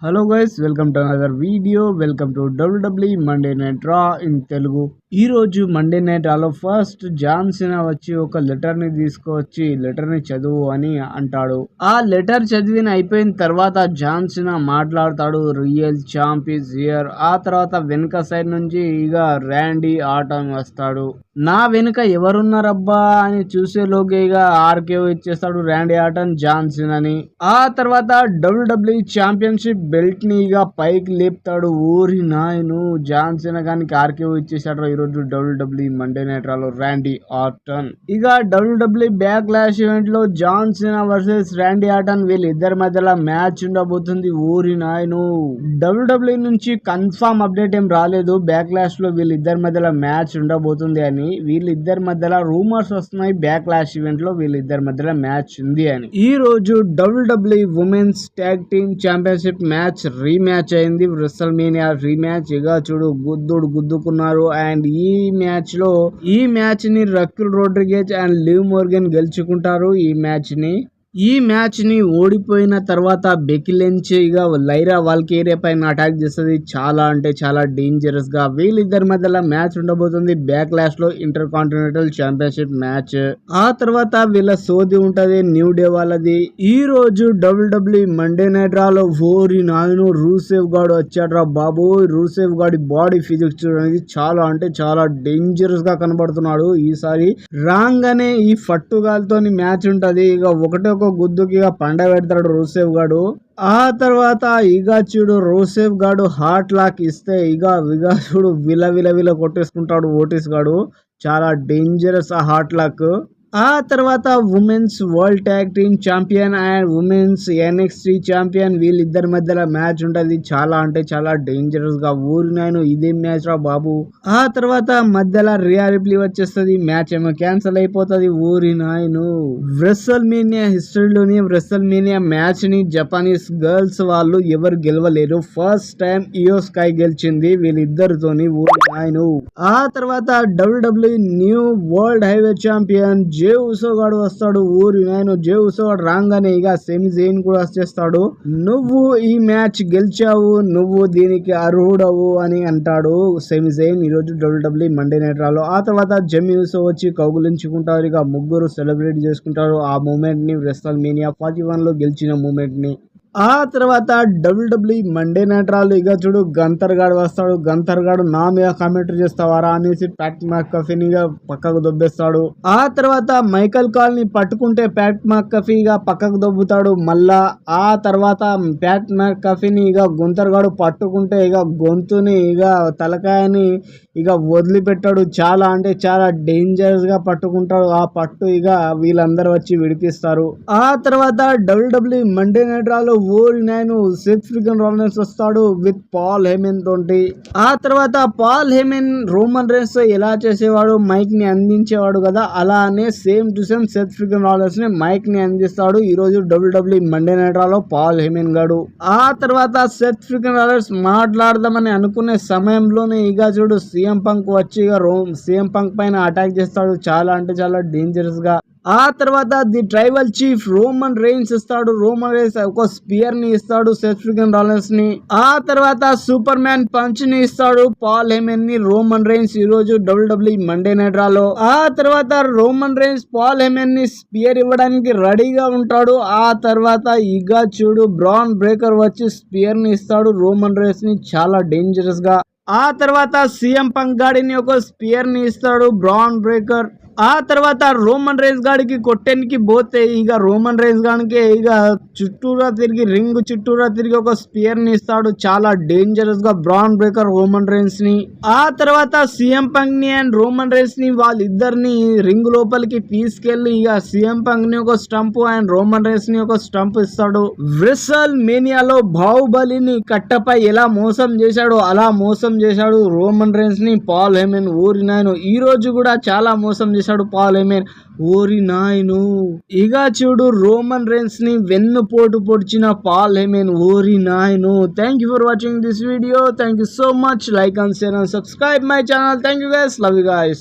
Hello guys, welcome to another video. Welcome to WWE Monday night Raw in Telugu. ఈ రోజు Monday night రాలో first John Cena వచ్చి ఒక letter ని తీసుకువచ్చి లెటర్ ని చదువు అని అంటాడు. ఆ లెటర్ చదివిన అయిపోయిన తర్వాత జాన్ సీనా మాట్లాడతాడు, రియల్ ఛాంప్ ఇస్ హియర్. ఆ తర్వాత వెనుక సైడ్ నుంచి ఇక ర్యాండీ ఆర్టన్ వస్తాడు. నా వెనుక ఎవరున్నారబ్బా అని చూసేలోకి ఇక ఆర్కేఓ ఇచ్చేస్తాడు ర్యాండీ ఆర్టన్ జాన్ సీనాని. ఆ తర్వాత WWE ఛాంపియన్షిప్ బెల్ట్ ని ఇక పైకి లేపుతాడు. ఊరి నాయను జాన్ సీనా గానికి ఆర్కేఓ ఇచ్చేసాడు ఈరోజు WWE మండే నైట్ రాలో ర్యాండీ ఆర్టన్. ఇక WWE బ్యాక్ లాష్ ఈవెంట్ లో John Cena versus Randy Orton వీళ్ళిద్దరి మధ్యలో మ్యాచ్ ఉండబోతుంది. ఊరి నాయను WWE నుంచి కన్ఫర్మ్ అప్డేట్ ఏం రాలేదు బ్యాక్ లాష్ లో వీళ్ళిద్దరి మధ్యలో మ్యాచ్ ఉండబోతుంది అని. వీళ్ళిద్దరి మధ్యలో రూమర్స్ వస్తున్నాయి బ్యాక్ లాష్ ఈవెంట్ లో వీళ్ళిద్దరి మధ్యలో మ్యాచ్ ఉంది అని. ఈ రోజు WWE women's tag team championship match rematch అయింది. రెస్ల్మేనియా రీమ్యాచ్. ఇక చూడు గుద్దుకున్నారు. అండ్ ఈ మ్యాచ్ ని రకిల్ రోడ్రిగేజ్ అండ్ లివ్ మోర్గన్ గెలుచుకుంటారు. ఈ మ్యాచ్ ని ఓడిపోయిన తర్వాత బెకీ లించ్ ఇక లైరా వాల్కేరియా పైన అటాక్ చేస్తుంది. చాలా అంటే చాలా డేంజరస్ గా. వీళ్ళిద్దరి మధ్యలో మ్యాచ్ ఉండబోతుంది బ్యాక్ లాష్ లో ఇంటర్ కాంటినెంటల్ ఛాంపియన్షిప్ మ్యాచ్. ఆ తర్వాత వీళ్ళ సోది ఉంటది న్యూ డే వాళ్ళది. ఈ రోజు WWE మండే నైట్ రాలో ఓరి నాయను రూసేవ్ గాడు వచ్చాడ్రా బాబు. రూసేవ్ గాడి బాడీ ఫిజిక్స్ చూడడానికి చాలా అంటే చాలా డేంజరస్ గా కనబడుతున్నాడు. ఈసారి రాగానే ఈ ఫట్టుగాలతో మ్యాచ్ ఉంటది. ఇక ఒకటే ఒక గుద్దుకి పండ పెడతాడు రూసేవ్ గాడు. ఆ తర్వాత ఇక చూడు రూసేవ్ గాడు హార్ట్ లాక్ ఇస్తే ఇక చూడు విల కొట్టేసుకుంటాడు ఓటిస్ గాడు. చాలా డేంజరస్ ఆ హార్ట్ లాక్. ఆ తర్వాత women's world tag team champion and women's NXT champion వీళ్ళిద్దరి మధ్యలో మ్యాచ్ ఉంటది. చాలా అంటే చాలా డేంజరస్ గా. ఊరినాయను ఇదే మ్యాచ్ రా బాబు. ఆ తర్వాత మధ్యలో రియా రిప్లీ వచ్చేస్తుంది. మ్యాచ్ ఏమో క్యాన్సిల్ అయిపోతుంది. ఊరినాయను రెస్ల్మేనియా హిస్టరీలోని రెస్ల్మేనియా మ్యాచ్ ని జపానీస్ గర్ల్స్ వాళ్ళు ఎవరు గెలవలేరు. ఫస్ట్ టైం ఇయో స్కై గెలిచింది వీళ్ళిద్దరితోని. ఊరినాయను. ఆ తర్వాత WWE new world heavyweight champion Jey Uso గాడు వస్తాడు. ఊరి నాయను జే ఉసో గాడు రాగానే ఇక సెమీ జైన్ కూడా వచ్చేస్తాడు. నువ్వు ఈ మ్యాచ్ గెలిచావు, నువ్వు దీనికి అర్హుడవు అని అంటాడు సెమీ జైన్ ఈరోజు WWE మండే నైట్ రాలో. ఆ తర్వాత జెమీ ఉసో వచ్చి కౌగులించుకుంటారు. ఇక ముగ్గురు సెలబ్రేట్ చేసుకుంటారు ఆ మూమెంట్ ని, రెస్ల్మేనియా 41 లో గెలిచిన మూమెంట్ ని. ఆ తర్వాత WWE మండే నైట్ రాలో ఇక చూడు గంతర్ గాడు వస్తాడు. గంతర్ గాడు నా మీద కామెంటరీ చేస్తావారా అనేసి ప్యాట్ మ్యాక్కఫీని పక్కకు దొబ్బేస్తాడు. ఆ తర్వాత మైకల్ కాల్ ని పట్టుకుంటే ప్యాట్ మ్యాక్కఫీగా పక్కకు దొబ్బుతాడు మళ్ళా. ఆ తర్వాత ప్యాట్ మ్యాక్కఫీని ఇక గంతర్ గాడు పట్టుకుంటే ఇక గొంతుని ఇక తలకాయని ఇక వదిలిపెట్టాడు. చాలా అంటే చాలా డేంజరస్ గా పట్టుకుంటాడు. ఆ పట్టు ఇక వీళ్ళందరూ వచ్చి విడిపిస్తారు. ఆ తర్వాత WWE మండే నైట్ రాలో నేను సెత్ ఫ్రీగన్ రాలెన్స్ వస్తాడు విత్ పాల్ హేమన్ తోటి. ఆ తర్వాత పాల్ హేమన్ రోమన్ రేన్స్ ఎలా చేసేవాడు, మైక్ ని అందించేవాడు కదా, అలానే same to same Seth Freakin Rollins ని మైక్ ని అందిస్తాడు ఈ రోజు WWE మండే నైట్ రాలో పాల్ హేమన్ గాడు. ఆ తర్వాత సెత్ ఫ్రీగన్ రాలెన్స్ మాట్లాడదామని అనుకునే సమయంలోనే ఇక చూడు CM పంక్ వచ్చి ఇక CM పంక్ పైన అటాక్ చేస్తాడు. చాలా అంటే చాలా డేంజరస్ గా. ఆ తర్వాత the tribal chief Roman Reigns ఇస్తాడు. రోమన్ రైన్స్ ఒక స్పియర్ ని ఇస్తాడు సెత్ ఫ్రీగన్ రాలెన్స్ ని. ఆ తర్వాత సూపర్ మ్యాన్ పంచ్ ని ఇస్తాడు పాల్ హేమన్ ని రోమన్ రైన్స్ ఈ రోజు WWE మండే నైట్ రాలో. ఆ తర్వాత రోమన్ రైన్స్ పాల్ హేమన్ ని స్పియర్ ఇవ్వడానికి రెడీగా ఉంటాడు. ఆ తర్వాత ఇక చూడు బ్రాన్ బ్రేకర్ వచ్చి స్పియర్ ని ఇస్తాడు రోమన్ రైన్స్ ని. చాలా డేంజరస్ గా. ఆ తర్వాత CM పంక్ గాడిని ఒక స్పియర్ ని ఇస్తాడు బ్రాన్ బ్రేకర్. ఆ తర్వాత రోమన్ రైన్స్ గాడికి కొట్టడానికి పోతే ఇక రోమన్ రైన్స్ గానికి ఇక రింగ్ చుట్టూరా తిరిగి ఒక స్పియర్ ని ఇస్తాడు. చాలా డేంజరస్ గా బ్రాన్ బ్రేకర్ రోమన్ రైన్స్ ని. ఆ తర్వాత CM పంక్ ని అండ్ రోమన్ రైన్స్ ని వాళ్ళిద్దరిని రింగ్ లోపలికి తీసుకెళ్లి ఇక CM పంక్ ని ఒక స్టంప్ అండ్ రోమన్ రైన్స్ ని ఒక స్టంప్ ఇస్తాడు. రెసల్ మేనియాలో బాహుబలిని కట్టపై ఎలా మోసం చేశాడు అలా మోసం చేశాడు రోమన్ రైన్స్ ని పాల్ హేమన్. ఊరి నాయను ఈ రోజు కూడా చాలా మోసం చేశాడు పాల్ హేమన్. ఓరి నాయను ఇక చూడు రోమన్ రైన్స్ ని వెన్ను పోటు పొడిచిన పాల్ హేమన్. ఓరి నాయను. Thank you for watching this video. Thank you so much. Like and share and subscribe my channel. Thank you guys. Love you guys.